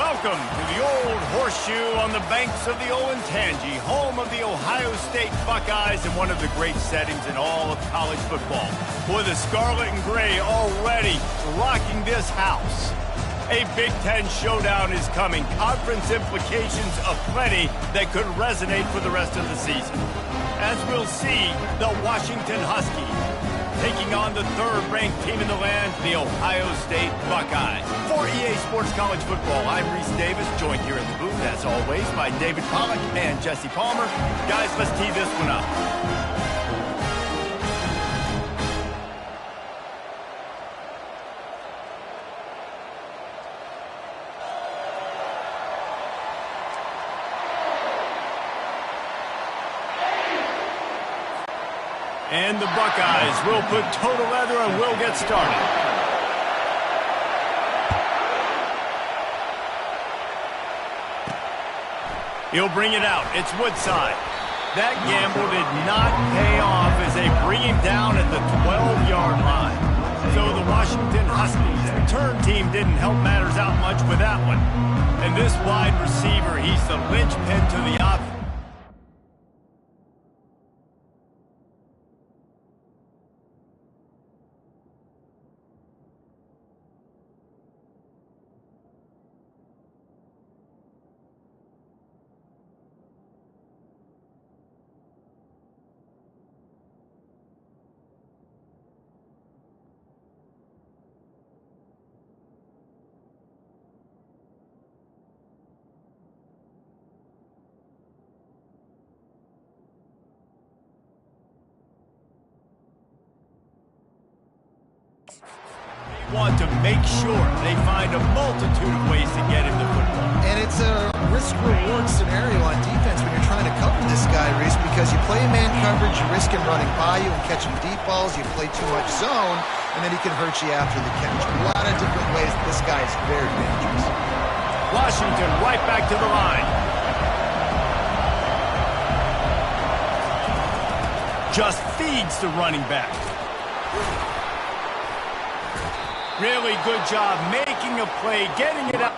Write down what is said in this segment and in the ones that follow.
welcome to the Old Horseshoe on the banks of the Olentangy, home of the Ohio State Buckeyes and one of the great settings in all of college football. Boy, the Scarlet and Gray already rocking this house. A Big Ten showdown is coming. Conference implications aplenty that could resonate for the rest of the season. As we'll see, the Washington Huskies taking on the third-ranked team in the land, the Ohio State Buckeyes. For EA Sports College Football, I'm Reese Davis, joined here in the booth, as always, by David Pollack and Jesse Palmer. Guys, let's tee this one up. And the Buckeyes will put total leather and will get started. He'll bring it out. It's Woodside. That gamble did not pay off as they bring him down at the 12-yard line. So the Washington Huskies return team didn't help matters out much with that one. And this wide receiver, he's the linchpin to the offense. Want to make sure they find a multitude of ways to get him the football. And it's a risk-reward scenario on defense when you're trying to cover this guy, Reese, because you play man coverage, you risk him running by you and catching deep balls, you play too much zone, and then he can hurt you after the catch. A lot of different ways. This guy is very dangerous. Washington right back to the line. Just feeds the running back. Really good job making a play, getting it up.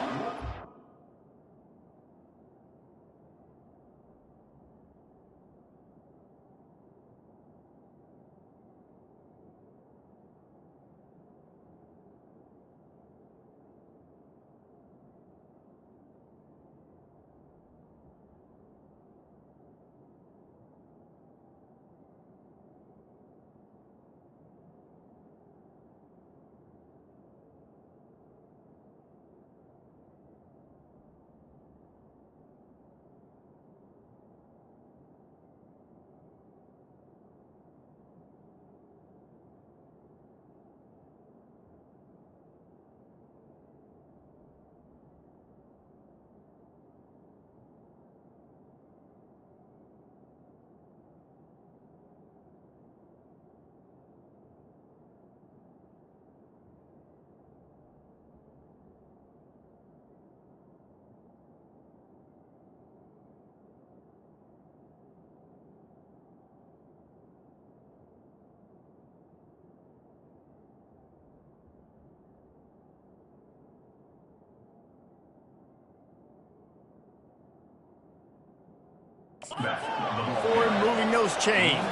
For moving those chains.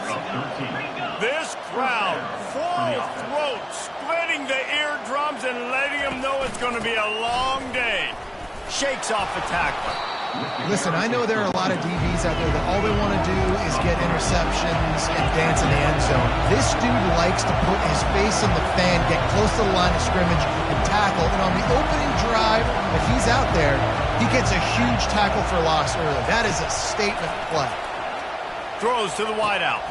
This crowd, full throat, splitting the eardrums and letting them know it's going to be a long day. Shakes off the tackler. Listen, I know there are a lot of DBs out there that all they want to do is get interceptions and dance in the end zone. This dude likes to put his face in the fan, get close to the line of scrimmage, and tackle. And on the opening drive, if he's out there, he gets a huge tackle for loss early. That is a statement play. Throws to the wideout.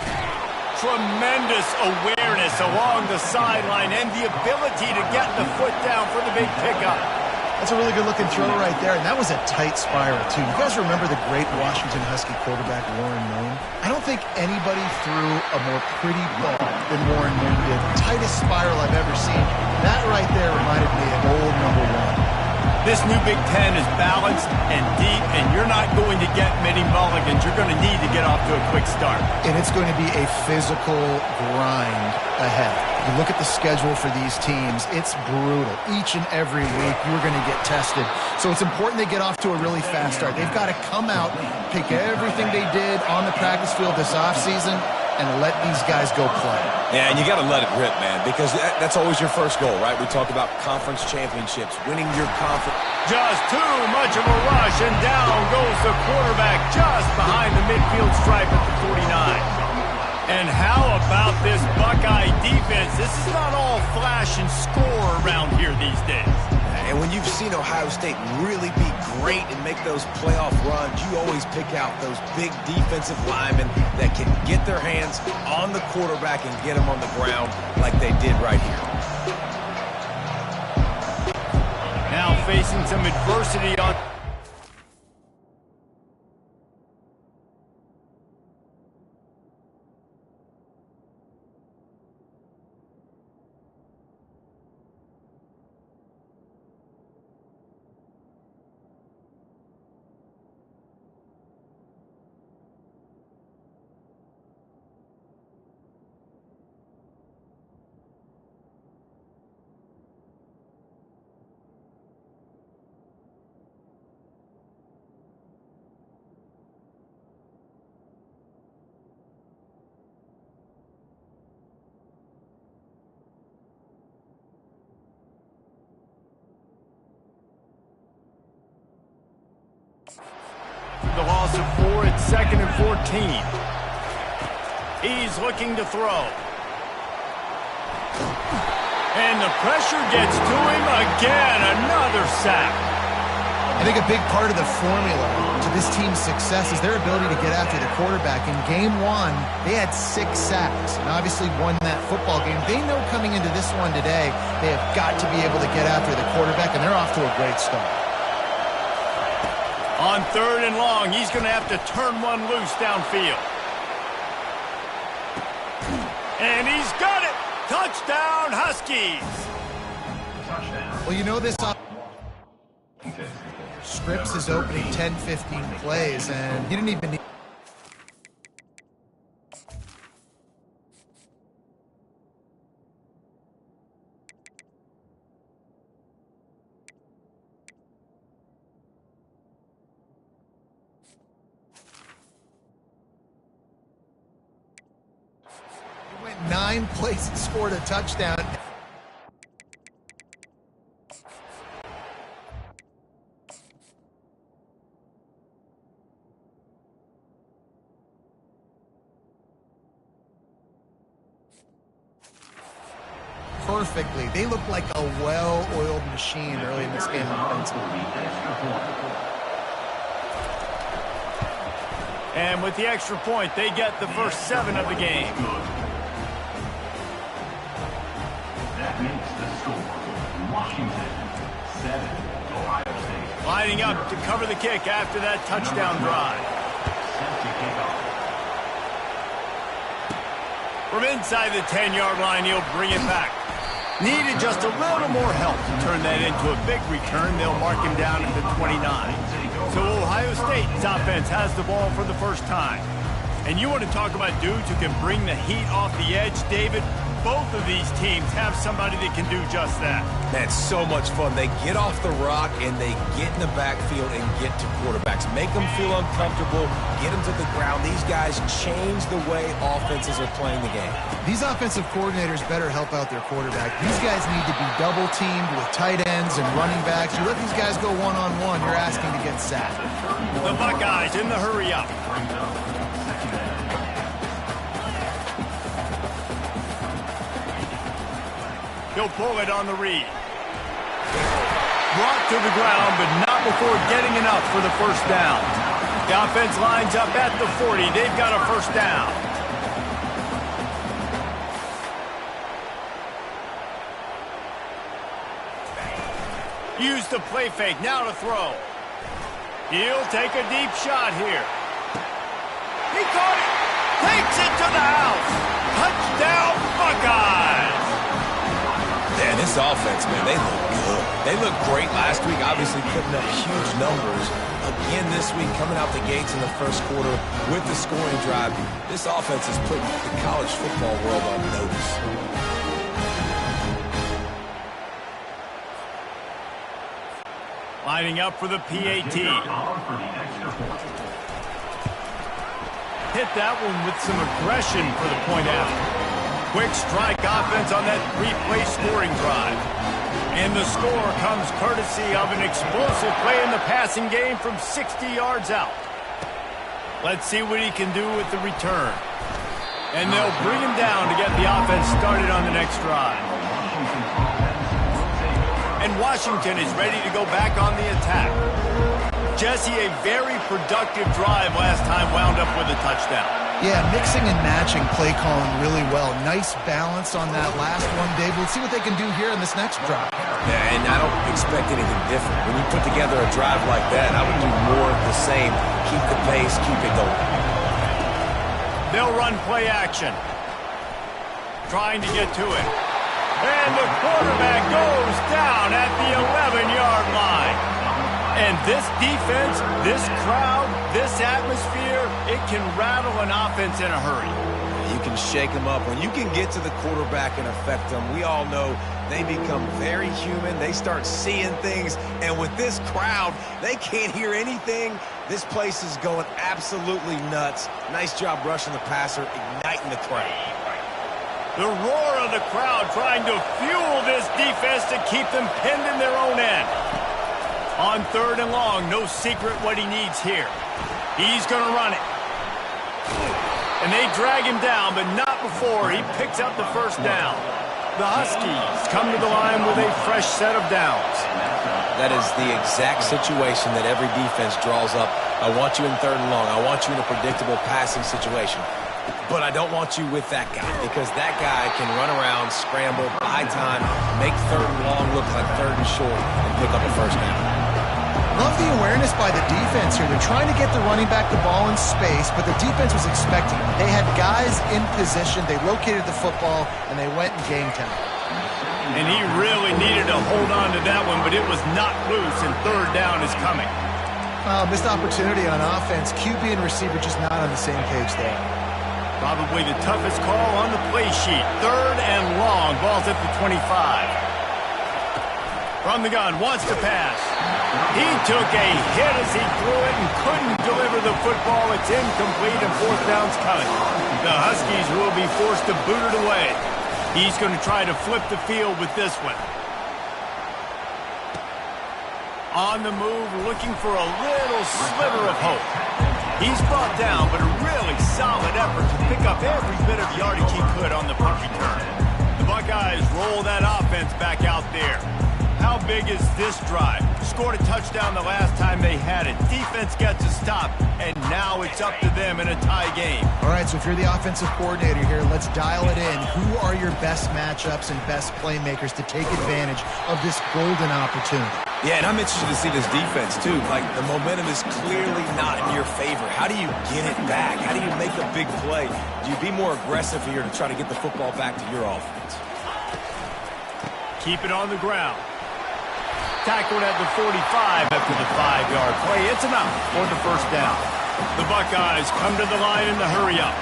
Tremendous awareness along the sideline and the ability to get the foot down for the big pickup. That's a really good-looking throw right there, and that was a tight spiral, too. You guys remember the great Washington Husky quarterback, Warren Moon? I don't think anybody threw a more pretty ball than Warren Moon did. Tightest spiral I've ever seen. That right there reminded me of old number one. This new Big Ten is balanced and deep, and you're not going to get many mulligans. You're going to need to get off to a quick start. And it's going to be a physical grind ahead. You look at the schedule for these teams, it's brutal. Each and every week, you're going to get tested. So it's important they get off to a really fast start. They've got to come out, pick everything they did on the practice field this offseason, and let these guys go play. Yeah, and you got to let it rip, man, because that's always your first goal, right? We talk about conference championships, winning your conference. Just too much of a rush, and down goes the quarterback just behind the midfield stripe at the 49. And how about this Buckeye defense? This is not all flash and score around here these days. And when you've seen Ohio State really be great and make those playoff runs, you always pick out those big defensive linemen that can get their hands on the quarterback and get him on the ground like they did right here. Now facing some adversity on... The loss of 4 at 2nd and 14. He's looking to throw. And the pressure gets to him again. Another sack. I think a big part of the formula to this team's success is their ability to get after the quarterback. In game 1, they had 6 sacks and obviously won that football game. They know coming into this one today, they have got to be able to get after the quarterback, and they're off to a great start. On 3rd and long, he's going to have to turn one loose downfield. And he's got it! Touchdown, Huskies! Well, you know this Scripps is opening 10-15 plays, and he didn't even need... He went 9 plays and scored a touchdown. Perfectly. They look like a well-oiled machine early in this game offensively. And with the extra point, they get the first 7 of the game. That makes the score Washington 7, Ohio State. Lining up to cover the kick after that touchdown drive. Set to kick off. From inside the 10-yard line, he'll bring it back. Needed just a little more help to turn that into a big return. They'll mark him down at the 29. So Ohio State's offense has the ball for the first time. And you want to talk about dudes who can bring the heat off the edge, David? Both of these teams have somebody that can do just that. That's so much fun. They get off the rock and they get in the backfield and get to quarterbacks. Make them feel uncomfortable, get them to the ground. These guys change the way offenses are playing the game. These offensive coordinators better help out their quarterback. These guys need to be double-teamed with tight ends and running backs. You let these guys go one-on-one, you're asking to get sacked. The Buckeyes in the hurry-up. He'll pull it on the read. Brought to the ground, but not before getting enough for the first down. The offense lines up at the 40. They've got a first down. Use the play fake. Now to throw. He'll take a deep shot here. He caught it. Takes it to the house. Touchdown, Buckeyes. Man, this offense, man, they look good. They looked great last week, obviously putting up huge numbers. Again this week, coming out the gates in the first quarter with the scoring drive. This offense is putting the college football world on notice. Lining up for the PAT. Hit that one with some aggression for the point out. Quick strike offense on that three-play scoring drive. And the score comes courtesy of an explosive play in the passing game from 60 yards out. Let's see what he can do with the return. And they'll bring him down to get the offense started on the next drive. And Washington is ready to go back on the attack. Jesse, a very productive drive last time, wound up with a touchdown. Yeah, mixing and matching play calling really well. Nice balance on that last one, Dave. Let's see what they can do here in this next drive. Yeah, and I don't expect anything different. When you put together a drive like that, I would do more of the same. Keep the pace, keep it going. They'll run play action. Trying to get to it. And the quarterback goes down at the 11-yard line. And this defense, this crowd, this atmosphere, it can rattle an offense in a hurry. You can shake them up. When you can get to the quarterback and affect them, we all know they become very human. They start seeing things. And with this crowd, they can't hear anything. This place is going absolutely nuts. Nice job rushing the passer, igniting the crowd. The roar of the crowd trying to fuel this defense to keep them pinned in their own end. On 3rd and long, no secret what he needs here. He's going to run it. And they drag him down, but not before he picks up the first down. The Huskies come to the line with a fresh set of downs. That is the exact situation that every defense draws up. I want you in 3rd and long. I want you in a predictable passing situation. But I don't want you with that guy, because that guy can run around, scramble, buy time, make 3rd and long look like 3rd and short, and pick up a first down. Love the awareness by the defense here. They're trying to get the running back the ball in space, but the defense was expecting it. They had guys in position, they located the football, and they went in game time. And he really needed to hold on to that one, but it was not loose, and 3rd down is coming. Missed opportunity on offense. QB and receiver just not on the same page there. Probably the toughest call on the play sheet. 3rd and long. Ball's at the 25. From the gun, wants to pass. He took a hit as he threw it and couldn't deliver the football. It's incomplete and 4th down's coming. The Huskies will be forced to boot it away. He's going to try to flip the field with this one. On the move, looking for a little sliver of hope. He's brought down, but a really solid effort to pick up every bit of yardage he could on the punt return. The Buckeyes roll that offense back out there. How big is this drive? Scored a touchdown the last time they had it. Defense gets a stop, and now it's up to them in a tie game. All right, so if you're the offensive coordinator here, let's dial it in. Who are your best matchups and best playmakers to take advantage of this golden opportunity? Yeah, and I'm interested to see this defense, too. Like, the momentum is clearly not in your favor. How do you get it back? How do you make a big play? Do you be more aggressive here to try to get the football back to your offense? Keep it on the ground. Tackled at the 45 after the 5-yard play. It's enough for the first down. The Buckeyes come to the line in the hurry up.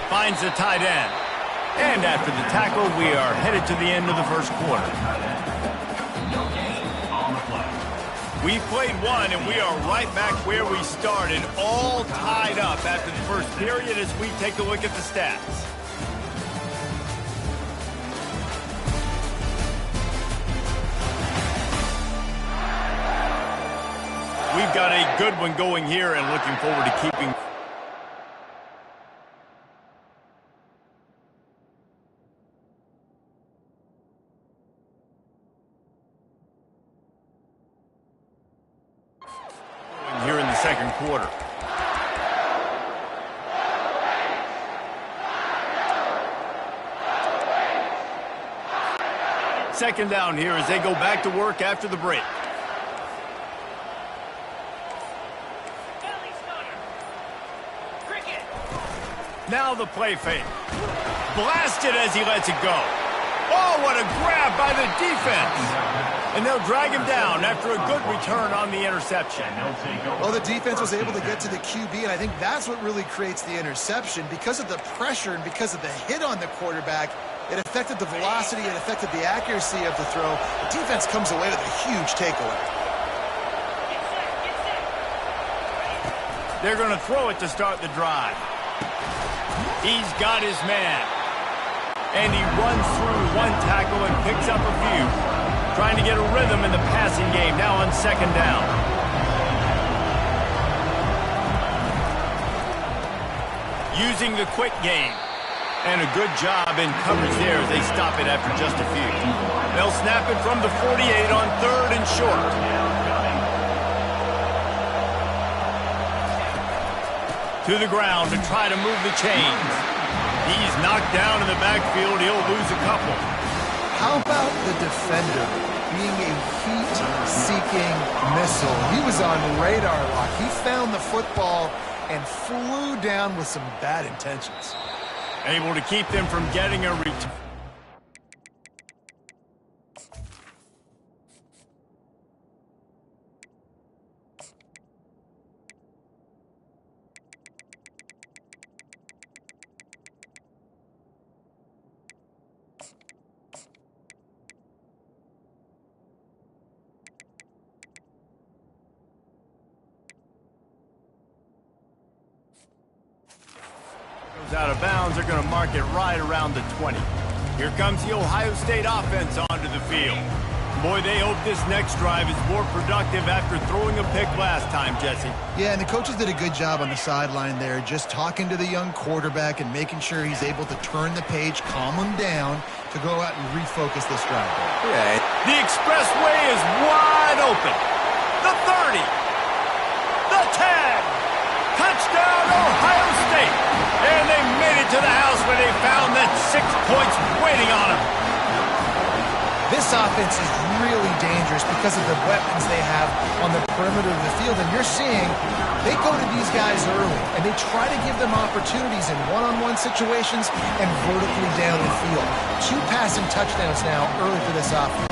Finds the tight end. And after the tackle, we are headed to the end of the first quarter. We played one, and we are right back where we started, all tied up after the first period as we take a look at the stats. We've got a good one going here and looking forward to keeping... here in the second quarter. Second down here as they go back to work after the break. Now the play fake. Blasted as he lets it go. Oh, what a grab by the defense. And they'll drag him down after a good return on the interception. Well, the defense was able to get to the QB, and I think that's what really creates the interception. Because of the pressure and because of the hit on the quarterback, it affected the velocity, it affected the accuracy of the throw. The defense comes away with a huge takeaway. They're going to throw it to start the drive. He's got his man. And he runs through one tackle and picks up a few. Trying to get a rhythm in the passing game, now on second down. Using the quick game. And a good job in coverage there as they stop it after just a few. They'll snap it from the 48 on 3rd and short. To the ground to try to move the chains. He's knocked down in the backfield. He'll lose a couple. How about the defender being a heat-seeking missile? He was on radar lock. He found the football and flew down with some bad intentions. Able to keep them from getting a return. Out of bounds, they're going to mark it right around the 20. Here comes the Ohio State offense onto the field. Boy, they hope this next drive is more productive after throwing a pick last time, Jesse. Yeah, and the coaches did a good job on the sideline there, just talking to the young quarterback and making sure he's able to turn the page, calm him down to go out and refocus this drive. Yeah. The expressway is wide open. The 30. The 10. Touchdown, Ohio State. And they made it to the house where they found that 6 points waiting on them. This offense is really dangerous because of the weapons they have on the perimeter of the field. And you're seeing they go to these guys early, and they try to give them opportunities in one-on-one situations and vertically down the field. 2 passing touchdowns now early for this offense.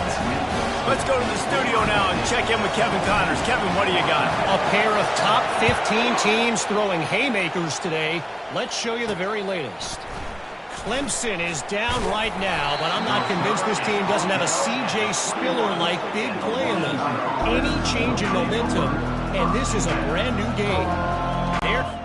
Let's go to the studio now and check in with Kevin Connors. Kevin, what do you got? A pair of top 15 teams throwing haymakers today. Let's show you the very latest. Clemson is down right now, but I'm not convinced this team doesn't have a C.J. Spiller-like big play in them. Any change in momentum, and this is a brand new game. There.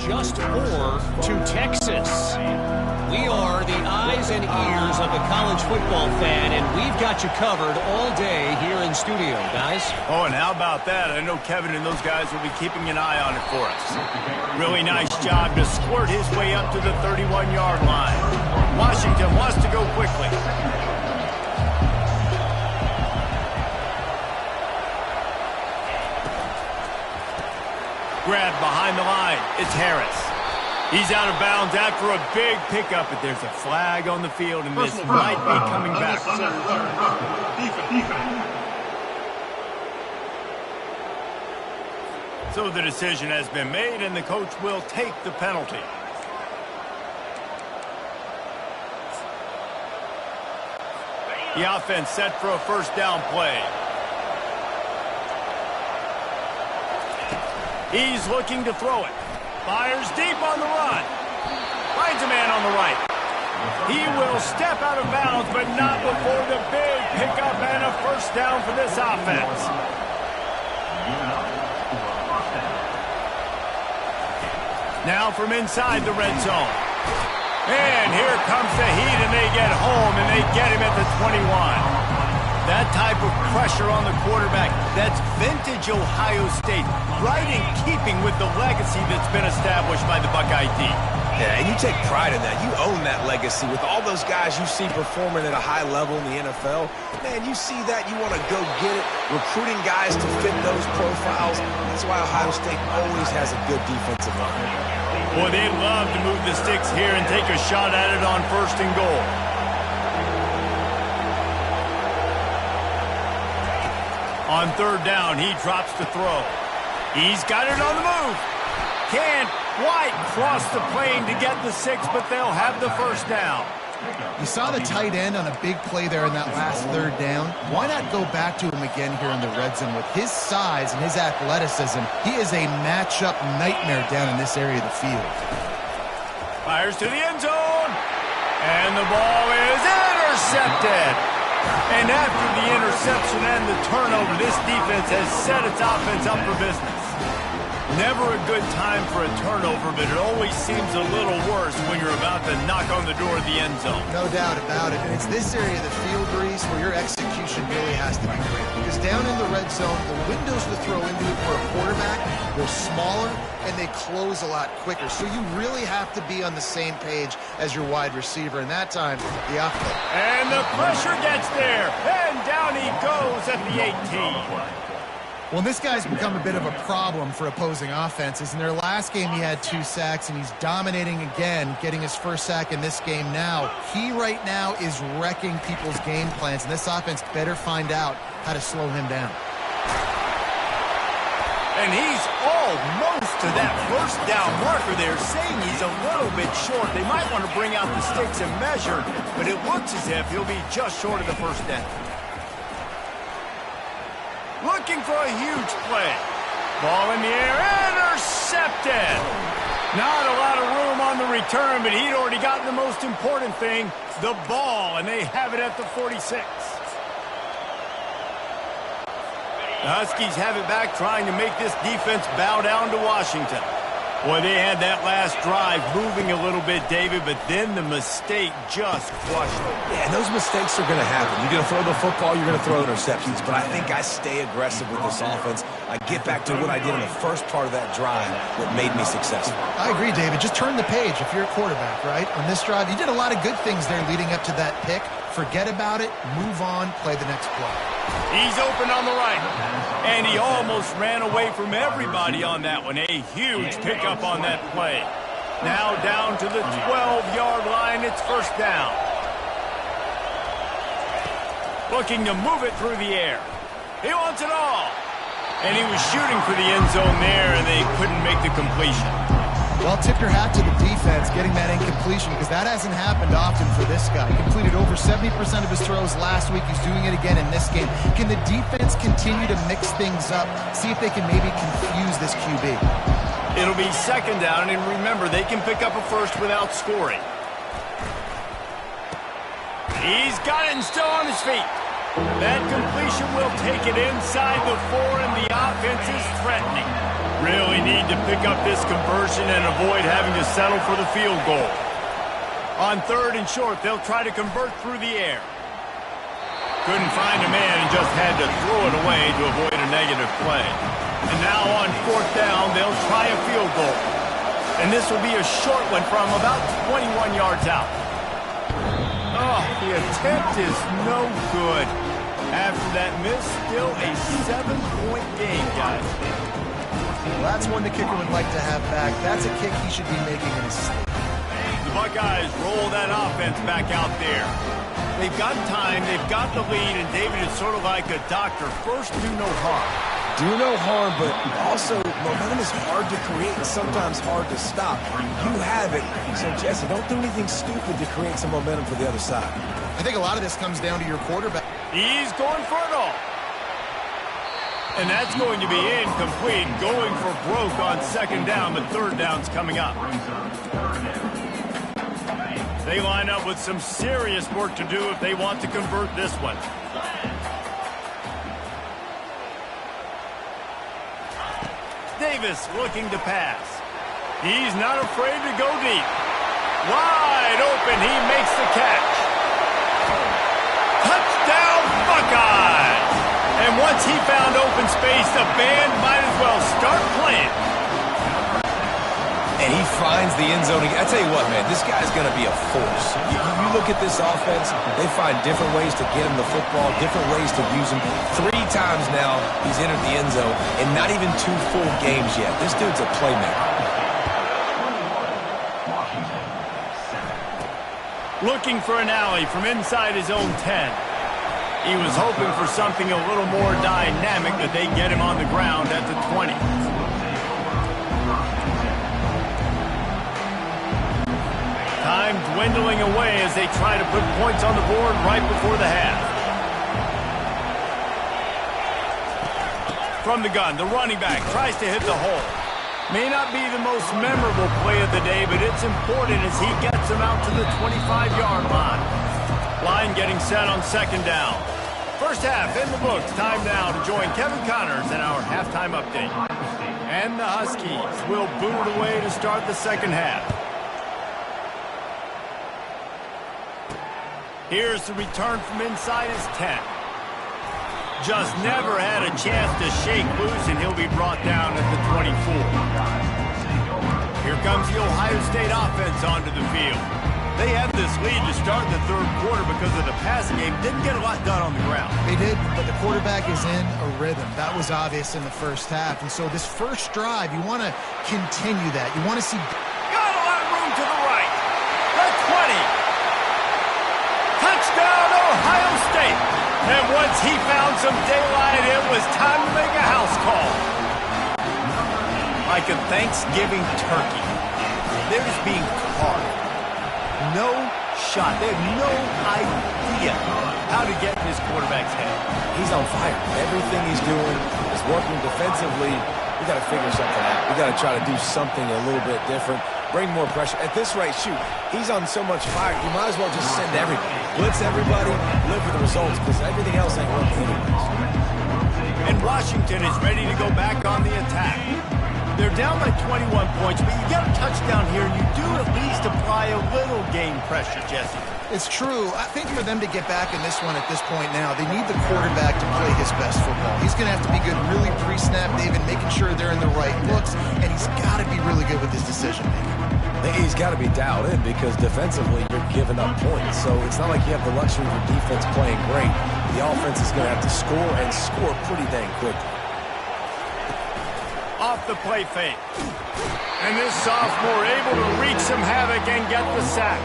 just 4 to Texas. We are the eyes and ears of the college football fan, and we've got you covered all day here in studio, guys. Oh, and how about that? I know Kevin and those guys will be keeping an eye on it for us. Really nice job to squirt his way up to the 31-yard line. Washington wants to go quickly. Grab behind the line. It's Harris. He's out of bounds after a big pickup, but there's a flag on the field, and this might be coming back. So the decision has been made, and the coach will take the penalty. The offense set for a first down play. He's looking to throw it. Fires deep on the run. Finds a man on the right. He will step out of bounds, but not before the big pickup and a first down for this offense. Now from inside the red zone. And here comes the heat, and they get home, and they get him at the 21. That type of pressure on the quarterback, that's vintage Ohio State, right in keeping with the legacy that's been established by the Buckeye D. Yeah, and you take pride in that. You own that legacy with all those guys you see performing at a high level in the NFL. Man, you see that, you want to go get it, recruiting guys to fit those profiles. That's why Ohio State always has a good defensive line. Boy, they'd love to move the sticks here and take a shot at it on 1st and goal. On 3rd down, he drops to throw. He's got it on the move. Can't quite cross the plane to get the 6, but they'll have the first down. You saw the tight end on a big play there in that last 3rd down. Why not go back to him again here in the red zone? With his size and his athleticism, he is a matchup nightmare down in this area of the field. Fires to the end zone. And the ball is intercepted. And after the interception and the turnover, this defense has set its offense up for business. Never a good time for a turnover, but it always seems a little worse when you're about to knock on the door of the end zone. No doubt about it. And it's this area of the field, Reese, where your execution really has to be great. Because down in the red zone, the windows to throw into it for a quarterback, they're smaller and they close a lot quicker. So you really have to be on the same page as your wide receiver. And that time, the offense. And the pressure gets there. And down he goes at the 18. Well, this guy's become a bit of a problem for opposing offenses. In their last game, he had 2 sacks, and he's dominating again, getting his first sack in this game now. He right now is wrecking people's game plans, and this offense better find out how to slow him down. And he's almost to that first down marker there, saying he's a little bit short. They might want to bring out the sticks and measure, but it looks as if he'll be just short of the first down. Looking for a huge play. Ball in the air, intercepted. Not a lot of room on the return, but he'd already gotten the most important thing, the ball, and they have it at the 46. The Huskies have it back, trying to make this defense bow down to Washington. Boy, they had that last drive moving a little bit, David, but then the mistake just crushed them. Yeah, and those mistakes are going to happen. You're going to throw the football, you're going to throw interceptions, but I think I stay aggressive with this offense. I get back to what I did in the first part of that drive that made me successful. I agree, David. Just turn the page if you're a quarterback, right? On this drive, you did a lot of good things there leading up to that pick. Forget about it, move on, play the next play. He's open on the right, and he almost ran away from everybody on that one. A huge pickup on that play. Now down to the 12-yard line, it's first down. Looking to move it through the air. He wants it all. And he was shooting for the end zone there, and they couldn't make the completion. Well, tip your hat to the defense getting that incompletion, because that hasn't happened often for this guy. He completed over 70% of his throws last week. He's doing it again in this game. Can the defense continue to mix things up, see if they can maybe confuse this QB? It'll be second down, and remember, they can pick up a first without scoring. He's got it and still on his feet. That completion will take it inside the 4, and the offense is threatening. really need to pick up this conversion and avoid having to settle for the field goal. On 3rd and short, they'll try to convert through the air. Couldn't find a man and just had to throw it away to avoid a negative play. And now on 4th down, they'll try a field goal. And this will be a short one from about 21 yards out. Oh, the attempt is no good. After that miss, still a 7-point game, guys. Well, that's one the kicker would like to have back. That's a kick he should be making in his sleep. The Buckeyes roll that offense back out there. They've got time, they've got the lead, and David is sort of like a doctor. First, do no harm. Do no harm, but also momentum is hard to create and sometimes hard to stop. You have it, so Jesse, don't do anything stupid to create some momentum for the other side. I think a lot of this comes down to your quarterback. He's going for it all. And that's going to be incomplete, going for broke on 2nd down, but 3rd down's coming up. They line up with some serious work to do if they want to convert this one. Davis looking to pass. He's not afraid to go deep. Wide open, he makes the catch. Touchdown, Buckeyes! And once he found open space, the band might as well start playing. And he finds the end zone. I tell you what, man, this guy's going to be a force. You look at this offense, they find different ways to get him the football, different ways to use him. 3 times now he's entered the end zone, and not even 2 full games yet. This dude's a playmaker. Looking for an alley from inside his own 10. He was hoping for something a little more dynamic, that they get him on the ground at the 20. Time dwindling away as they try to put points on the board right before the half. From the gun, the running back tries to hit the hole. May not be the most memorable play of the day, but it's important as he gets him out to the 25-yard line. Line getting set on 2nd down. First half in the books. Time now to join Kevin Connors in our halftime update. And the Huskies will boot it away to start the 2nd half. Here's the return from inside his 10. Just never had a chance to shake loose, and he'll be brought down at the 24. Here comes the Ohio State offense onto the field. They had this lead to start the 3rd quarter because of the passing game. Didn't get a lot done on the ground. They did, but the quarterback is in a rhythm. That was obvious in the first half. And so this first drive, you want to continue that. You want to see... Got a lot of room to the right. The 20. Touchdown, Ohio State. And once he found some daylight, it was time to make a house call. Like a Thanksgiving turkey. They're just being carved. No shot. They have no idea how to get in this quarterback's head. He's on fire. Everything he's doing is working defensively. We got to figure something out. We got to try to do something a little bit different. Bring more pressure. At this rate, shoot, he's on so much fire, you might as well just send everybody. Blitz everybody, live for the results, because everything else ain't working anyways. And Washington is ready to go back on the attack. They're down by 21 points, but you get a touchdown here, and you do at least apply a little game pressure, Jesse. It's true. I think for them to get back in this one at this point now, they need the quarterback to play his best football. He's going to have to be good really pre-snap, David, making sure they're in the right looks, and he's got to be really good with his decision-making. He's got to be dialed in because defensively you're giving up points. So it's not like you have the luxury of your defense playing great. The offense is going to have to score and score pretty dang quickly. Off the play fake. And this sophomore able to wreak some havoc and get the sack.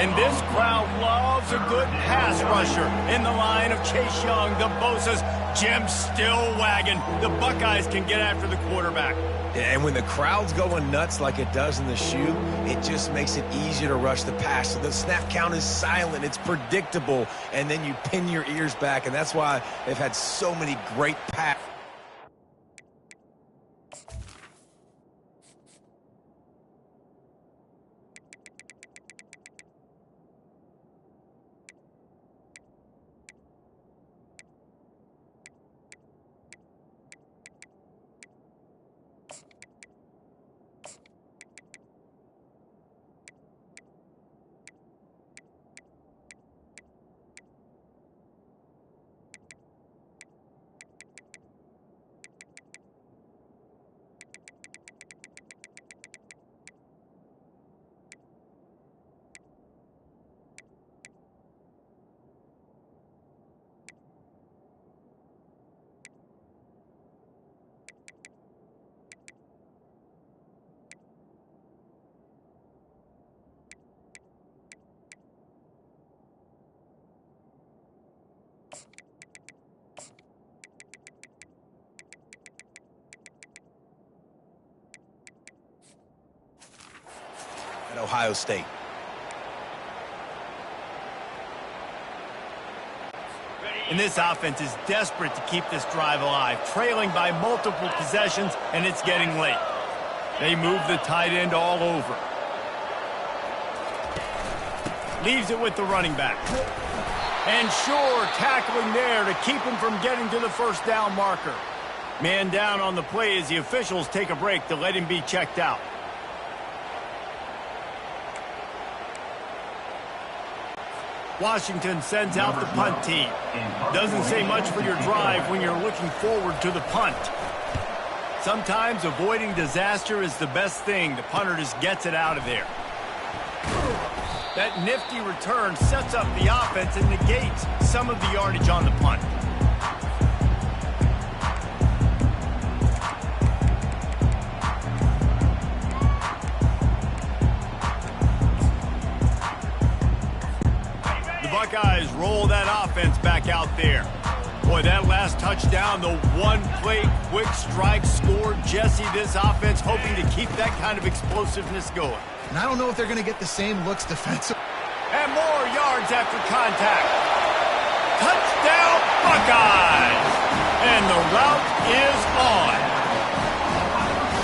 And this crowd loves a good pass rusher in the line of Chase Young, the Bosa's. Jim's still wagging. The Buckeyes can get after the quarterback. And when the crowd's going nuts like it does in the shoe, it just makes it easier to rush the pass. So the snap count is silent. It's predictable. And then you pin your ears back. And that's why they've had so many great passes. Ohio State. And this offense is desperate to keep this drive alive, trailing by multiple possessions, and it's getting late. They move the tight end all over. Leaves it with the running back. And sure, tackling there to keep him from getting to the first down marker. Man down on the play as the officials take a break to let him be checked out. Washington sends out the punt team. Doesn't say much for your drive when you're looking forward to the punt. Sometimes avoiding disaster is the best thing. The punter just gets it out of there. That nifty return sets up the offense and negates some of the yardage on the punt. The Buckeyes roll that offense back out there. Boy, that last touchdown, the one-play quick strike score. Jesse, this offense hoping to keep that kind of explosiveness going. And I don't know if they're going to get the same looks defensively. And more yards after contact. Touchdown, Buckeyes! And the route is on.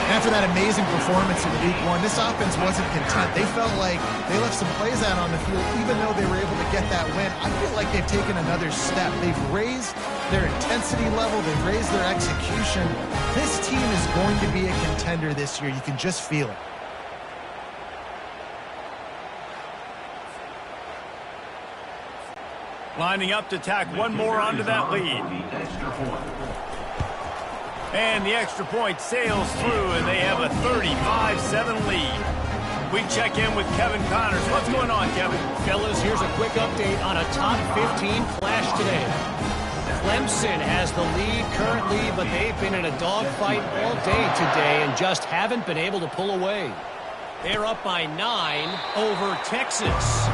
After that amazing performance in Week 1, this offense wasn't content. They felt like they left some plays out on the field, even though they were able to get that win. I feel like they've taken another step. They've raised their intensity level. They've raised their execution. This team is going to be a contender this year. You can just feel it. Lining up to tack one more onto that lead. And the extra point sails through, and they have a 35-7 lead. We check in with Kevin Connors. What's going on, Kevin? Fellas, here's a quick update on a top 15 flash today. Clemson has the lead currently, but they've been in a dogfight all day today and just haven't been able to pull away. They're up by 9 over Texas.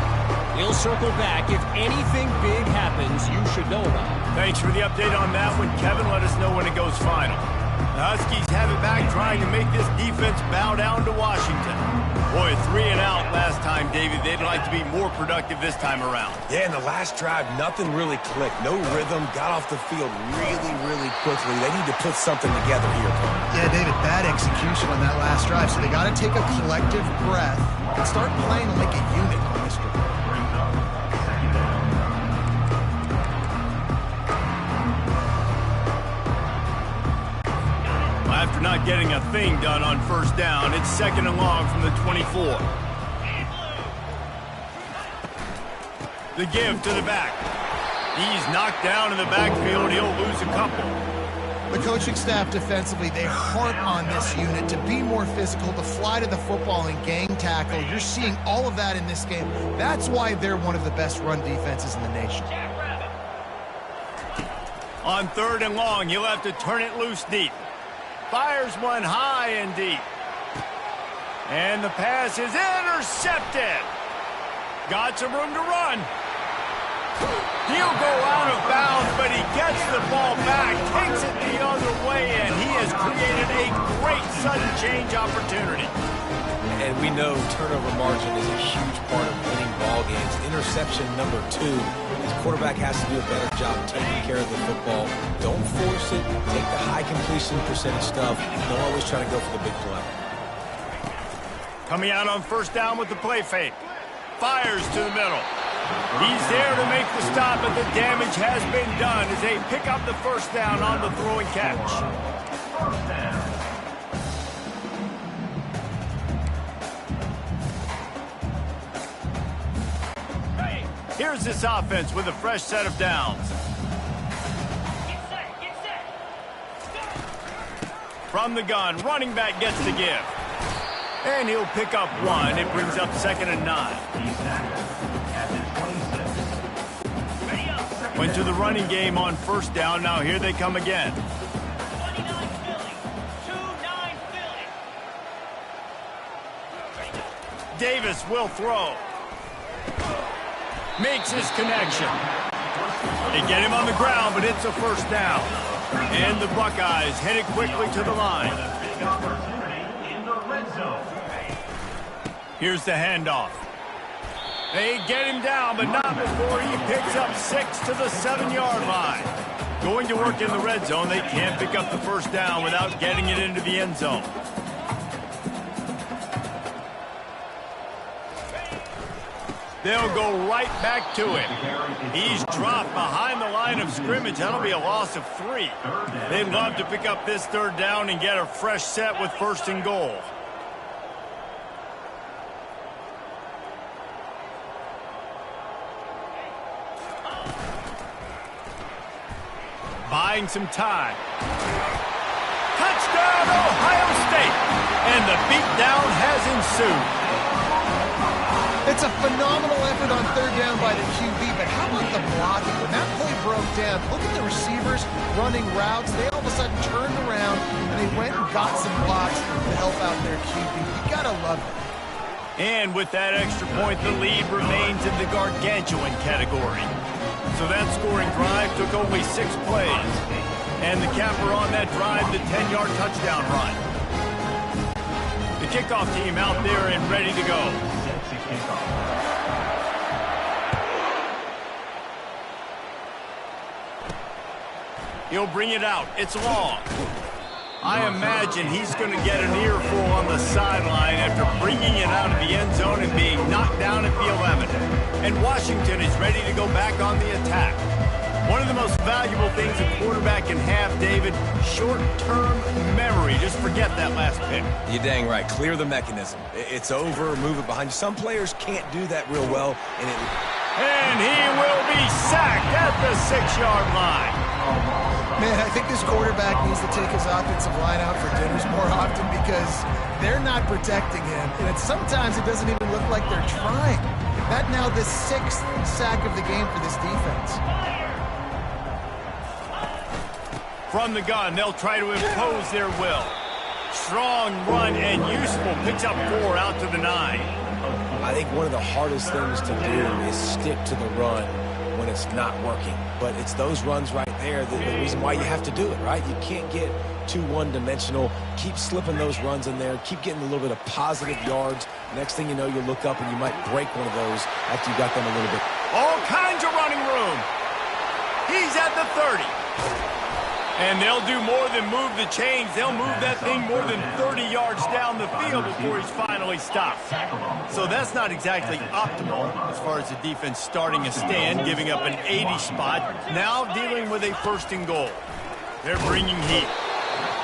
We'll circle back. If anything big happens, you should know about it. Thanks for the update on that one, Kevin. Let us know when it goes final. The Huskies have it back, trying to make this defense bow down to Washington. Boy, 3 and out last time, David. They'd like to be more productive this time around. Yeah, in the last drive, nothing really clicked. No rhythm. Got off the field really, really quickly. They need to put something together here, Tony. Yeah, David, bad execution on that last drive. So they got to take a collective breath and start playing like a unit on this drive. After not getting a thing done on first down, it's 2nd and long from the 24. The give to the back. He's knocked down in the backfield. He'll lose a couple. The coaching staff defensively, they harp on this unit to be more physical, to fly to the football and gang tackle. You're seeing all of that in this game. That's why they're one of the best run defenses in the nation. On 3rd and long, he'll have to turn it loose deep. Fires one high and deep. And the pass is intercepted. Got some room to run. He'll go out of bounds, but he gets the ball back, takes it the other way, and he has created a great sudden change opportunity. And we know turnover margin is a huge part of winning ball games. Interception number 2. His quarterback has to do a better job taking care of the football. Don't force it. Take the high completion percentage stuff. Don't always try to go for the big play. Coming out on first down with the play fake. Fires to the middle. He's there to make the stop, but the damage has been done as they pick up the first down on the throwing catch. Here's this offense with a fresh set of downs. From the gun, running back gets the give. And he'll pick up 1. It brings up 2nd and 9. Went to the running game on first down. Now here they come again. Davis will throw. Makes his connection. They get him on the ground, but it's a first down. And the Buckeyes headed quickly to the line. Here's the handoff. They get him down, but not before he picks up 6 to the 7-yard line. Going to work in the red zone, they can't pick up the first down without getting it into the end zone. They'll go right back to him. He's dropped behind the line of scrimmage. That'll be a loss of 3. They'd love to pick up this third down and get a fresh set with 1st and goal. Buying some time. Touchdown, Ohio State! And the beatdown has ensued. It's a phenomenal effort on third down by the QB, but how about the blocking? When that play broke down, look at the receivers running routes. They all of a sudden turned around, and they went and got some blocks to help out their QB. You gotta love it. And with that extra point, the lead remains in the gargantuan category. So that scoring drive took only 6 plays. And the capper on that drive, the 10-yard touchdown run. The kickoff team out there and ready to go. He'll bring it out. It's long. I imagine he's going to get an earful on the sideline after bringing it out of the end zone and being knocked down at the 11. And Washington is ready to go back on the attack. One of the most valuable things a quarterback can have, David, short-term memory. Just forget that last pick. You're dang right. Clear the mechanism. It's over. Move it behind you. Some players can't do that real well. And he will be sacked at the 6-yard line. Man, I think this quarterback needs to take his offensive line out for dinners more often because they're not protecting him. And sometimes it doesn't even look like they're trying. That now the 6th sack of the game for this defense. From the gun, they'll try to impose their will. Strong run and useful. Picks up 4 out to the 9. I think one of the hardest things to do is stick to the run when it's not working. But it's those runs right there the reason why you have to do it, right? You can't get too one-dimensional. Keep slipping those runs in there. Keep getting a little bit of positive yards. Next thing you know, you'll look up and you might break one of those after you got them a little bit. All kinds of running room. He's at the 30. And they'll do more than move the chains. They'll move that thing more than 30 yards down the field before he's finally stopped. So that's not exactly optimal as far as the defense starting a stand, giving up an 80 spot. Now dealing with a 1st and goal. They're bringing heat.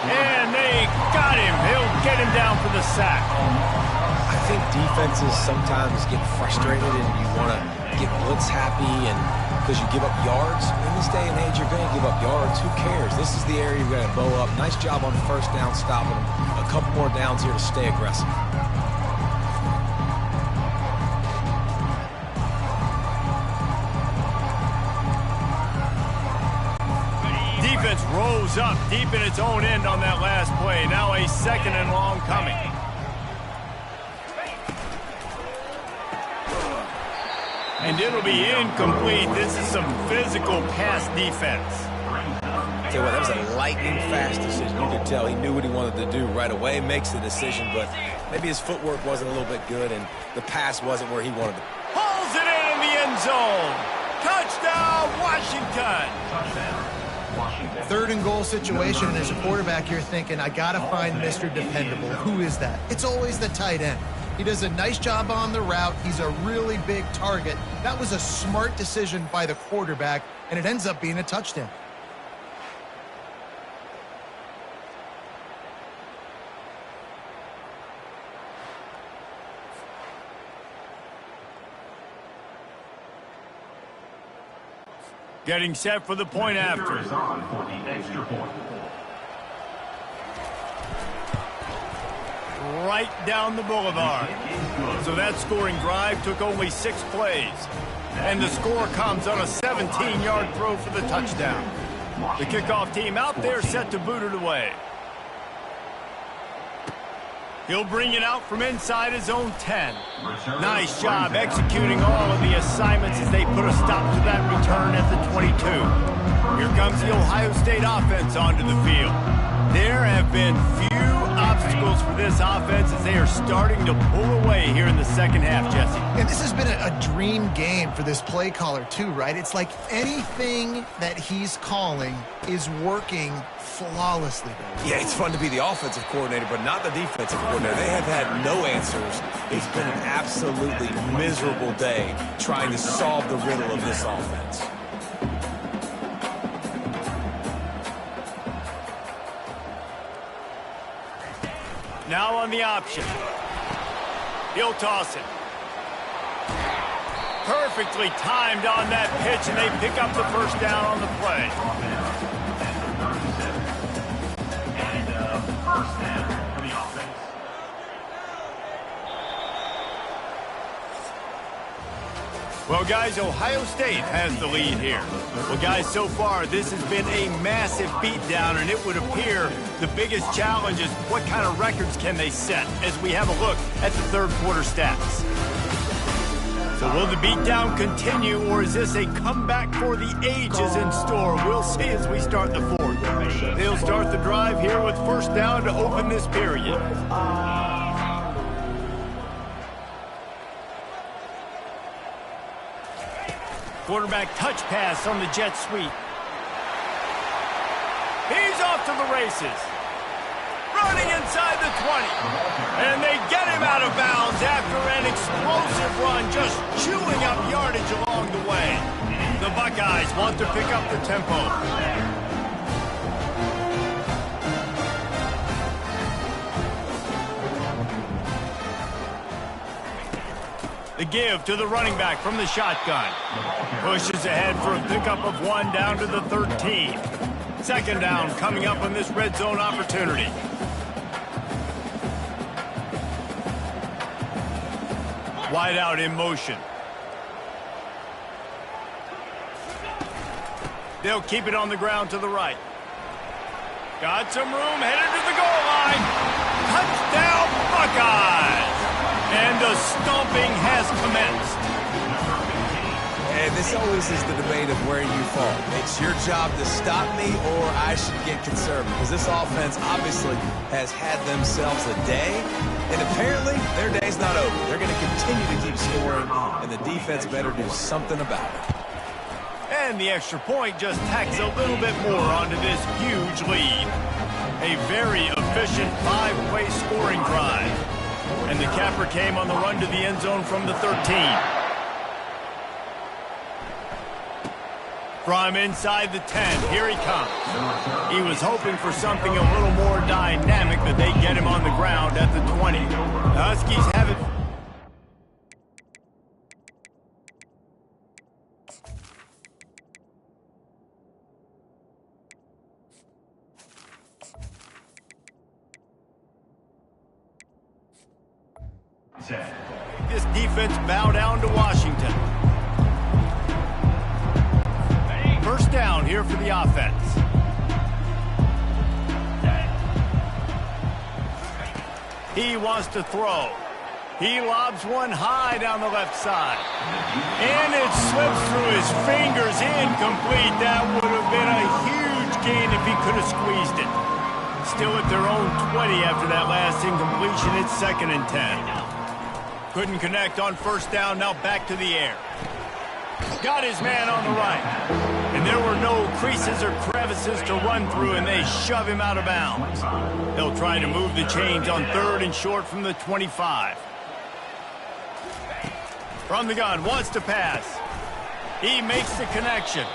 And they got him. He'll get him down for the sack. I think defenses sometimes get frustrated and you want to get blitz happy and because you give up yards. In this day and age, you're going to give up yards. Who cares? This is the area you've got to bow up. Nice job on 1st down, stopping them. A couple more downs here to stay aggressive. Defense rose up deep in its own end on that last play. Now a 2nd and long coming. And it'll be incomplete. This is some physical pass defense. Tell you what, that was a lightning-fast decision. You could tell he knew what he wanted to do right away. Makes the decision, but maybe his footwork wasn't a little bit good, and the pass wasn't where he wanted to. Pulls it in the end zone. Touchdown, Washington. Touchdown, Washington. 3rd and goal situation, and as a quarterback, you're thinking, I got to find Mr. Dependable. Who is that? It's always the tight end. He does a nice job on the route. He's a really big target. That was a smart decision by the quarterback, and it ends up being a touchdown. Getting set for the point after. Is on for the extra point. Right down the boulevard. So that scoring drive took only 6 plays. And the score comes on a 17-yard throw for the touchdown. The kickoff team out there set to boot it away. He'll bring it out from inside his own 10. Nice job executing all of the assignments as they put a stop to that return at the 22. Here comes the Ohio State offense onto the field. There have been few obstacles news for this offense as they are starting to pull away here in the second half, Jesse. And this has been a dream game for this play caller too, right? It's like anything that he's calling is working flawlessly. Yeah, it's fun to be the offensive coordinator, but not the defensive coordinator. They have had no answers. It's been an absolutely miserable day trying to solve the riddle of this offense. Now on the option. He'll toss it. Perfectly timed on that pitch, and they pick up the first down on the play. And first down for the offense. Well, guys, Ohio State has the lead here. Well, guys, so far, this has been a massive beatdown, and it would appear the biggest challenge is what kind of records can they set as we have a look at the third quarter stats. So will the beatdown continue, or is this a comeback for the ages in store? We'll see as we start the fourth. They'll start the drive here with first down to open this period. Quarterback touch pass on the jet sweep. He's off to the races. Running inside the 20. And they get him out of bounds after an explosive run, just chewing up yardage along the way. The Buckeyes want to pick up the tempo. The give to the running back from the shotgun. Pushes ahead for a pickup of 1 down to the 13. Second down coming up on this red zone opportunity. Wide out in motion. They'll keep it on the ground to the right. Got some room, headed to the goal line. Touchdown, Buckeyes! And the stomping has commenced. And this always is the debate of where you fall. It's your job to stop me, or I should get conservative. Because this offense obviously has had themselves a day, and apparently their day's not over. They're going to continue to keep scoring, and the defense better do something about it. And the extra point just tacks a little bit more onto this huge lead. A very efficient 5-play scoring drive. And the capper came on the run to the end zone from the 13. From inside the 10, here he comes. He was hoping for something a little more dynamic, but they get him on the ground at the 20. The Huskies have it. This defense bow down to Washington. First down here for the offense. He wants to throw. He lobs one high down the left side. And it slips through his fingers, incomplete. That would have been a huge gain if he could have squeezed it. Still at their own 20 after that last incompletion. It's 2nd and 10. Couldn't connect on first down, now back to the air. Got his man on the right. And there were no creases or crevices to run through, and they shove him out of bounds. They'll try to move the chains on 3rd and short from the 25. From the gun, wants to pass. He makes the connection.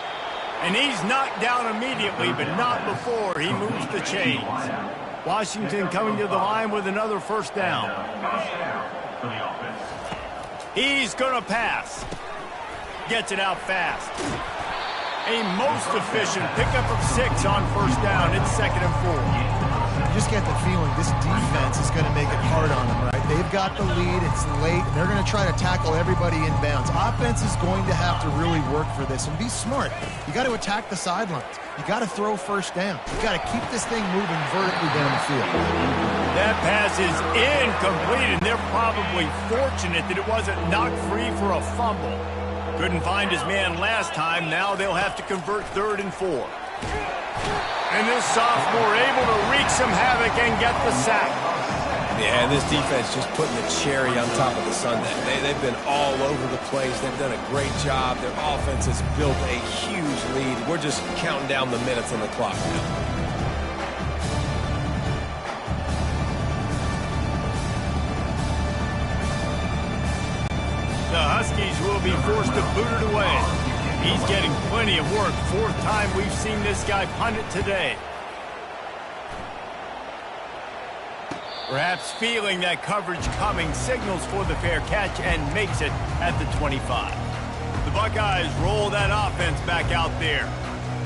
And he's knocked down immediately, but not before he moves the chains. Washington coming to the line with another first down. He's going to pass. Gets it out fast. A most efficient pickup of 6 on first down. It's 2nd and 4. You just get the feeling this defense is going to make it hard on them, right? They've got the lead. It's late, and they're going to try to tackle everybody in bounds. Offense is going to have to really work for this and be smart. You got to attack the sidelines. You got to throw first down. You got to keep this thing moving vertically down the field. That pass is incomplete, and they're probably fortunate that it wasn't knocked free for a fumble. Couldn't find his man last time. Now they'll have to convert 3rd and 4. And this sophomore able to wreak some havoc and get the sack. Yeah, and this defense just putting the cherry on top of the sundae. They've been all over the place. They've done a great job. Their offense has built a huge lead. We're just counting down the minutes on the clock now. The Huskies will be forced to boot it away. He's getting plenty of work. Fourth time we've seen this guy punt it today. Perhaps feeling that coverage coming, signals for the fair catch and makes it at the 25. The Buckeyes roll that offense back out there.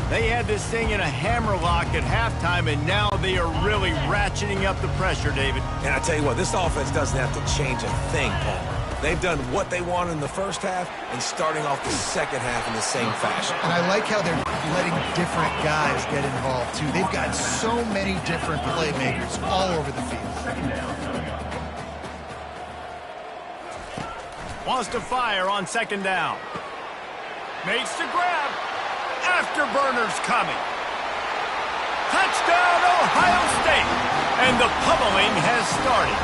They had this thing in a hammerlock at halftime, and now they are really ratcheting up the pressure, David. And I tell you what, this offense doesn't have to change a thing, Paul. They've done what they wanted in the first half and starting off the second half in the same fashion. And I like how they're letting different guys get involved, too. They've got so many different playmakers all over the field. Wants to fire on second down. Makes the grab. Afterburners coming. Touchdown, Ohio State. And the pummeling has started.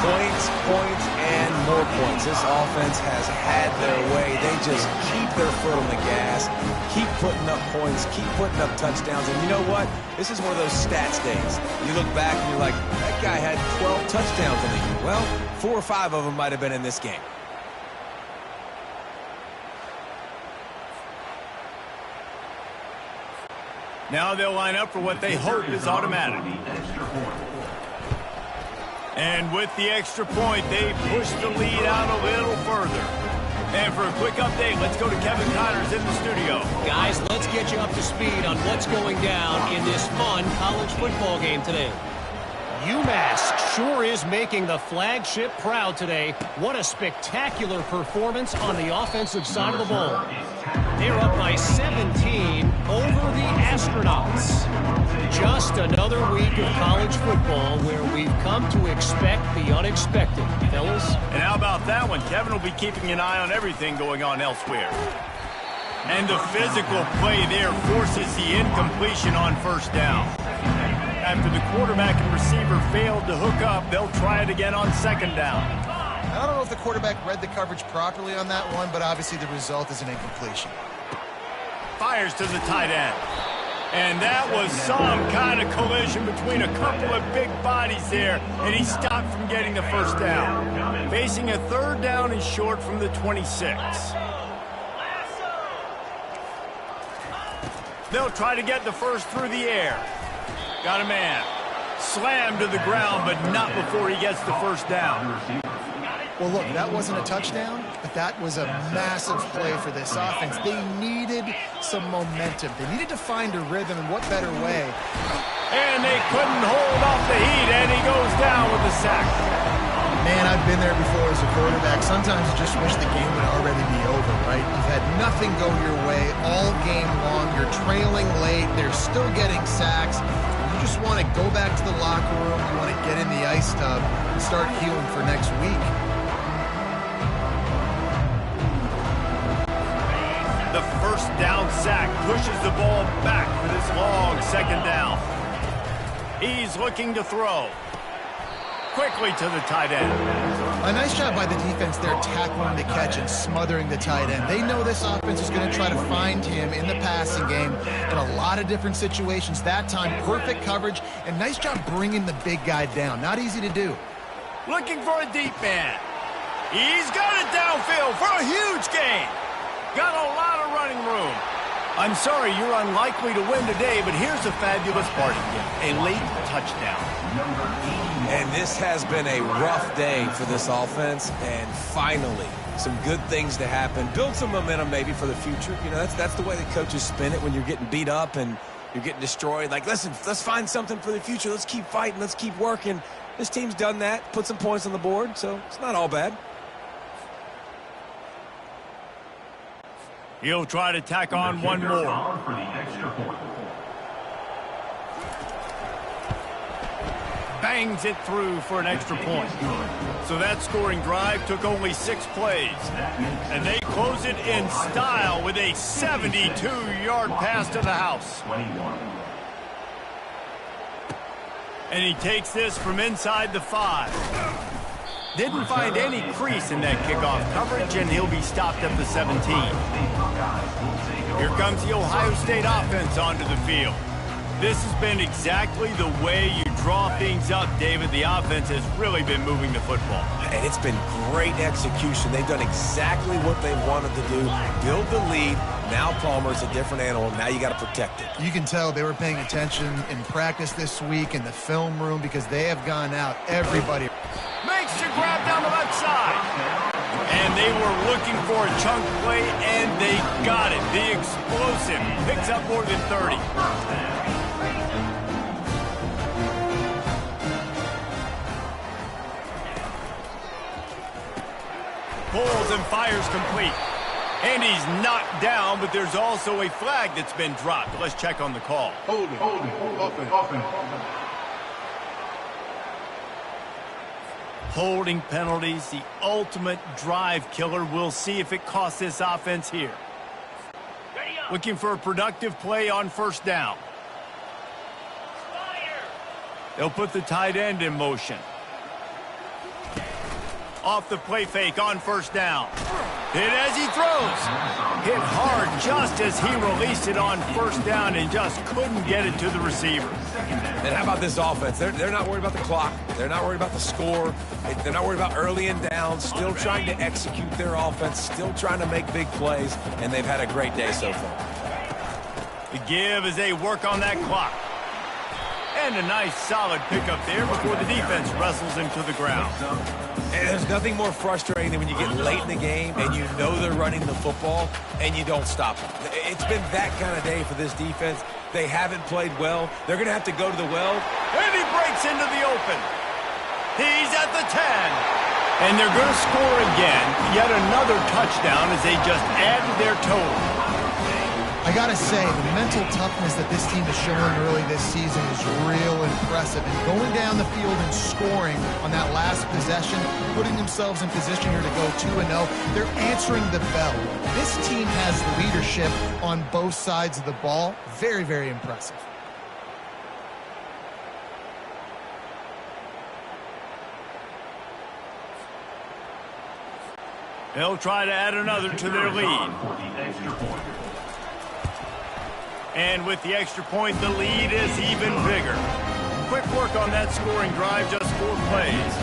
Points, points, and more points. This offense has had their way. They just keep their foot on the gas, keep putting up points, keep putting up touchdowns. And you know what? This is one of those stats days. You look back and you're like, that guy had 12 touchdowns in the year. Well, 4 or 5 of them might have been in this game. Now they'll line up for what they hope is automatic. And with the extra point, they push the lead out a little further. And for a quick update, let's go to Kevin Connors in the studio. Guys, let's get you up to speed on what's going down in this fun college football game today. UMass sure is making the flagship proud today. What a spectacular performance on the offensive side of the ball. They're up by 17 over the Astronauts. Just another week of college football where we've come to expect the unexpected, fellas. And how about that one? Kevin will be keeping an eye on everything going on elsewhere. And the physical play there forces the incompletion on first down. After the quarterback and receiver failed to hook up, they'll try it again on second down. I don't know if the quarterback read the coverage properly on that one, but obviously the result is an incompletion. Fires to the tight end. And that was some kind of collision between a couple of big bodies there, and he stopped from getting the first down. Facing a third down and short from the 26. They'll try to get the first through the air. Got a man. Slammed to the ground, but not before he gets the first down. Well, look, that wasn't a touchdown, but that was a massive play for this offense. They needed some momentum. They needed to find a rhythm, and what better way? And they couldn't hold off the heat, and he goes down with the sack. Man, I've been there before as a quarterback. Sometimes you just wish the game would already be over, right? You've had nothing go your way all game long. You're trailing late. They're still getting sacks. You just want to go back to the locker room. You want to get in the ice tub and start healing for next week. The first down sack pushes the ball back for this long second down. He's looking to throw. Quickly to the tight end. A nice job by the defense there tackling the catch and smothering the tight end. They know this offense is going to try to find him in the passing game in a lot of different situations. That time, perfect coverage, and nice job bringing the big guy down. Not easy to do. Looking for a deep man. He's got it downfield for a huge gain. Got a lot of running room. I'm sorry, you're unlikely to win today, but here's a fabulous parting gift. A late touchdown. And this has been a rough day for this offense, and finally, some good things to happen. Build some momentum maybe for the future. You know, that's the way the coaches spin it when you're getting beat up and you're getting destroyed. Like, listen, let's find something for the future. Let's keep fighting. Let's keep working. This team's done that, put some points on the board, so it's not all bad. He'll try to tack on one more. Bangs it through for an extra point. So that scoring drive took only 6 plays. And they close it in style with a 72-yard pass to the house. And he takes this from inside the 5. Didn't find any crease in that kickoff coverage, and he'll be stopped at the 17. Here comes the Ohio State offense onto the field. This has been exactly the way you draw things up, David. The offense has really been moving the football. And it's been great execution. They've done exactly what they wanted to do. Build the lead. Now Palmer's a different animal. Now you got to protect it. You can tell they were paying attention in practice this week in the film room because they have gone out. Everybody makes the grab down the left side. And they were looking for a chunk play, and they got it. The explosive picks up more than 30. Pulls and fires complete. And he's knocked down, but there's also a flag that's been dropped. Let's check on the call. Holding. Holding penalties, the ultimate drive killer. We'll see if it costs this offense here. Looking for a productive play on first down. They'll put the tight end in motion. Off the play fake on first down. Hit as he throws. Hit hard just as he released it on first down and just couldn't get it to the receiver. And how about this offense? They're not worried about the clock. They're not worried about the score. They're not worried about early and down. Still trying to execute their offense. Still trying to make big plays. And they've had a great day so far. The give as they work on that clock. And a nice solid pickup there before the defense wrestles him to the ground. And there's nothing more frustrating than when you get late in the game and you know they're running the football and you don't stop them. It's been that kind of day for this defense. They haven't played well. They're going to have to go to the well. And he breaks into the open. He's at the 10. And they're going to score again. Yet another touchdown as they just add to their total. I gotta say, the mental toughness that this team is showing early this season is real impressive. And going down the field and scoring on that last possession, putting themselves in position here to go 2-0, they're answering the bell. This team has leadership on both sides of the ball. Very, very impressive. They'll try to add another to their lead. And with the extra point, the lead is even bigger. Quick work on that scoring drive, just 4 plays.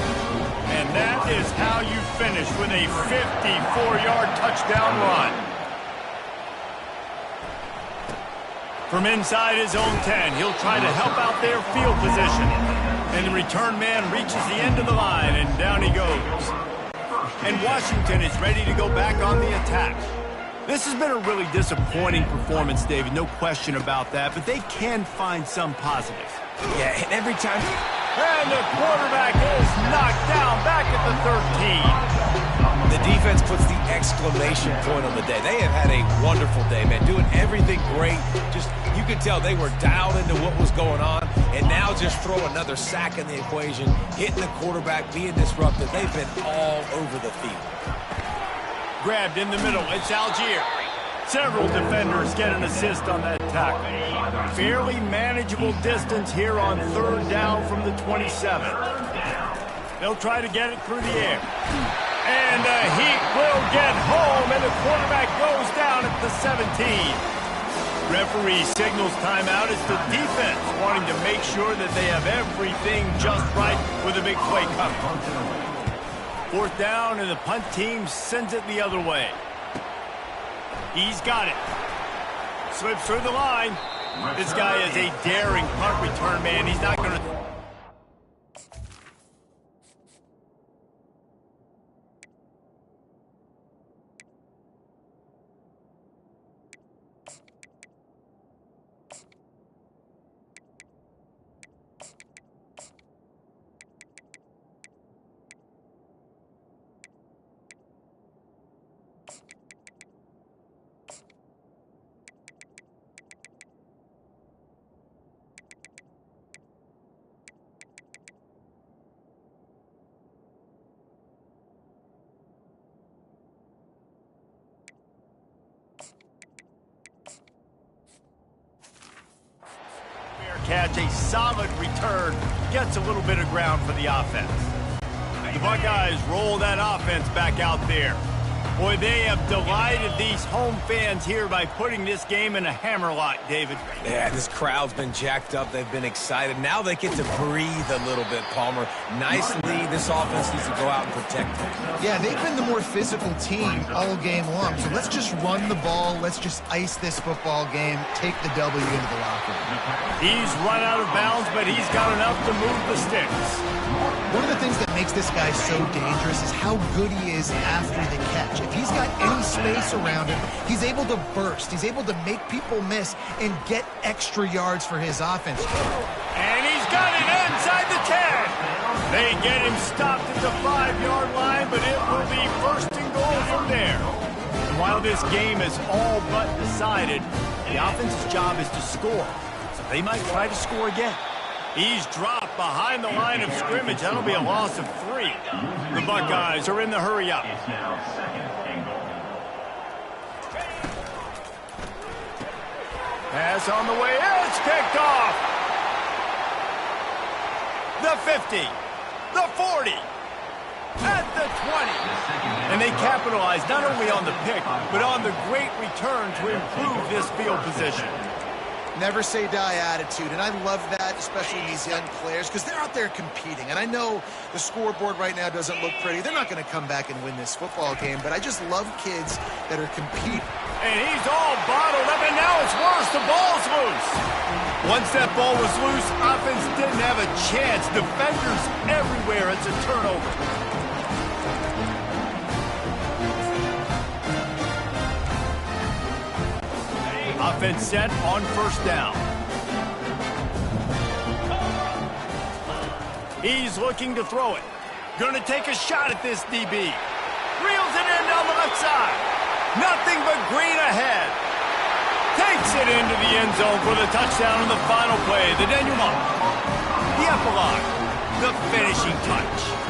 And that is how you finish with a 54-yard touchdown run. From inside his own 10, he'll try to help out their field position. And the return man reaches the end of the line, and down he goes. And Washington is ready to go back on the attack. This has been a really disappointing performance, David, no question about that, but they can find some positives. Yeah, and every time... And the quarterback is knocked down back at the 13. The defense puts the exclamation point on the day. They have had a wonderful day, man, doing everything great. Just, you could tell they were dialed into what was going on, and now just throw another sack in the equation, hitting the quarterback, being disruptive. They've been all over the field. Grabbed in the middle, it's Algier. Several defenders get an assist on that tackle. Fairly manageable distance here on third down from the 27. They'll try to get it through the air. And the Heat will get home, and the quarterback goes down at the 17. Referee signals timeout as the defense wanting to make sure that they have everything just right with a big play coming. 4th down, and the punt team sends it the other way. He's got it. Slips through the line. This guy is a daring punt return man. He's not going to... catch, a solid return, gets a little bit of ground for the offense. The Buckeyes roll that offense back out there. Boy, they have delighted these home fans here by putting this game in a hammerlock, David. Yeah, this crowd's been jacked up. They've been excited. Now they get to breathe a little bit, Palmer. Nice lead. This offense needs to go out and protect them. Yeah, they've been the more physical team all game long. So let's just run the ball. Let's just ice this football game. Take the W into the locker room. He's run out of bounds, but he's got enough to move the sticks. One of the things that makes this guy so dangerous is how good he is after the catch. If he's got any space around him, he's able to burst. He's able to make people miss and get extra yards for his offense. And he's got it inside the 10. They get him stopped at the 5-yard line, but it will be first and goal from there. And while this game is all but decided, the offense's job is to score. So they might try to score again. He's dropped behind the line of scrimmage. That'll be a loss of 3. The Buckeyes are in the hurry up. It's now second and goal. Pass on the way. It's picked off. The 50. The 40. At the 20. And they capitalize not only on the pick, but on the great return to improve this field position. Never say die attitude, and I love that, especially in these young players, because they're out there competing. And I know the scoreboard right now doesn't look pretty. They're not going to come back and win this football game, but I just love kids that are competing. And he's all bottled up, and now it's worse. The ball's loose. Once that ball was loose, offense didn't have a chance. Defenders everywhere. It's a turnover. Offense set on first down. He's looking to throw it. Going to take a shot at this DB. Reels it in down the left side. Nothing but green ahead. Takes it into the end zone for the touchdown on the final play. The denouement. The epilogue. The finishing touch.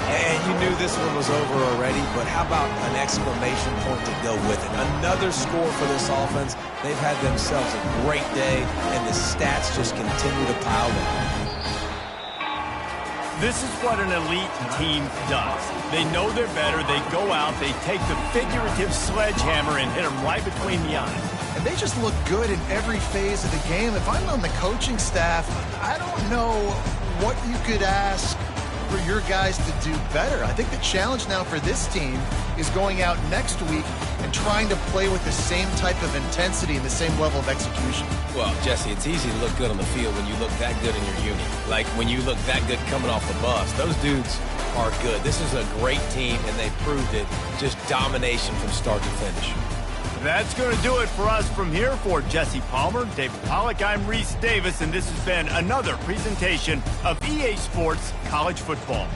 And you knew this one was over already, but how about an exclamation point to go with it? Another score for this offense. They've had themselves a great day, and the stats just continue to pile up. This is what an elite team does. They know they're better. They go out, they take the figurative sledgehammer and hit them right between the eyes. And they just look good in every phase of the game. If I'm on the coaching staff, I don't know what you could ask for your guys to do better. I think the challenge now for this team is going out next week and trying to play with the same type of intensity and the same level of execution. Well, Jesse, it's easy to look good on the field when you look that good in your unit. Like when you look that good coming off the bus. Those dudes are good. This is a great team, and they proved it. Just domination from start to finish. That's going to do it for us from here. For Jesse Palmer, David Pollack, I'm Reese Davis, and this has been another presentation of EA Sports College Football.